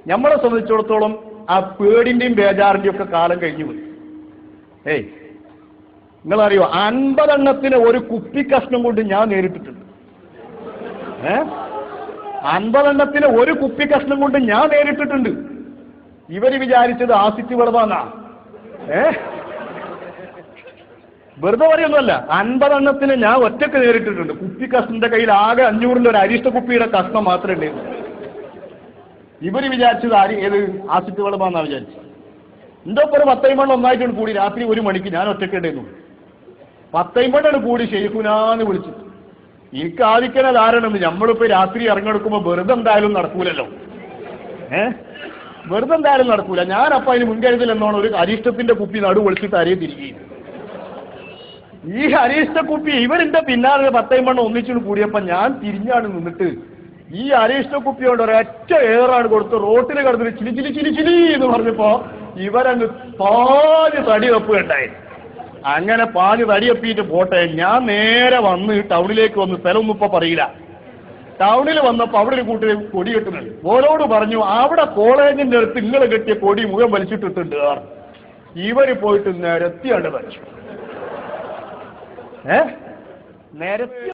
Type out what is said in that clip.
നമ്മളെ സംബന്ധിച്ചിടത്തോളം ആ പേടിന്റെയും ബേജാറിന്റെയും ഒക്കെ കാലം കഴിഞ്ഞു പോയി. നിങ്ങളറിയോ 50 എണ്ണത്തിന് ഒരു കുപ്പി കഷ്ണം കൊണ്ട് ഞാൻ നേരിട്ടിട്ടുണ്ട്. 50 എണ്ണത്തിന് ഒരു കുപ്പി കഷ്ണം കൊണ്ട് ഞാൻ നേരിട്ടിട്ടുണ്ട്. ഇവര് വിചാരിച്ചത് ആസിറ്റ് വെറുതാന്നാ. വെറുതെ പറയുന്നല്ല, 50 എണ്ണത്തിന് ഞാൻ ഒറ്റക്ക് നേരിട്ടിട്ടുണ്ട്. കുപ്പി കഷ്ണന്റെ കയ്യിൽ ആകെ 500-ന്റെ ഒരു അരിഷ്ട കുപ്പിയുടെ കഷ്ണം മാത്രമേ ഉണ്ടായിരുന്നു. ഇവര് വിചാരിച്ചത് ഏത് ആസിറ്റ് വെള്ളമാന്നാ വിചാരിച്ചത്. എന്റെ ഒപ്പം 10 ഒന്നായിട്ടാണ് കൂടി. രാത്രി 1 മണിക്ക് ഞാൻ ഒറ്റക്ക് ഉണ്ടായിരുന്നു. 10 കൂടി ഷെയ്ഖുനാന്ന് വിളിച്ചു. എനിക്ക് ആദിക്കണ ധാരണ നമ്മളിപ്പോ രാത്രി ഇറങ്ങിയെടുക്കുമ്പോ വെറുതെ എന്തായാലും നടക്കൂലല്ലോ. വെറുതെ എന്തായാലും നടക്കൂല. ഞാനപ്പോ അതിന് മുൻകരുതൽ എന്നോണം ഒരു അരിഷ്ടത്തിന്റെ കുപ്പി നടു വിളിച്ചിട്ട് അരിയെ തിരികെ. ഈ അരിഷ്ട കുപ്പി ഇവരിന്റെ പിന്നാലെ 10 ഒന്നിച്ചു കൂടിയപ്പോ ഞാൻ തിരിഞ്ഞാണ് നിന്നിട്ട് ഈ അരിഷ്ട കുപ്പിയോട് ഒരൊറ്റ ഏറാണ് കൊടുത്ത് റോട്ടിൽ കിടന്നിട്ട് ചിലി ചിലി ചിലി ചിലി എന്ന് പറഞ്ഞപ്പോ ഇവരങ്ങ് പാഞ്ഞ് തടി വെപ്പുകയുണ്ടായി. അങ്ങനെ പാഞ്ഞ് തടിയപ്പിയിട്ട് പോട്ടെ, ഞാൻ നേരെ വന്ന് ടൗണിലേക്ക് വന്ന് സ്ഥലമൊന്നും ഇപ്പൊ പറയില്ല. ടൗണിൽ വന്നപ്പോ അവിടെ ഒരു കൂട്ടര് കൊടി കെട്ടുന്നുണ്ട്. ഓരോട് പറഞ്ഞു, അവിടെ കോളേജിന്റെ അടുത്ത് ഇങ്ങളെ കെട്ടിയ കൊടി മുഖം വലിച്ചിട്ടിട്ടുണ്ട്. ഇവര് പോയിട്ട് നിരത്തിയാണ്ട് വലിച്ചു. നിരത്തി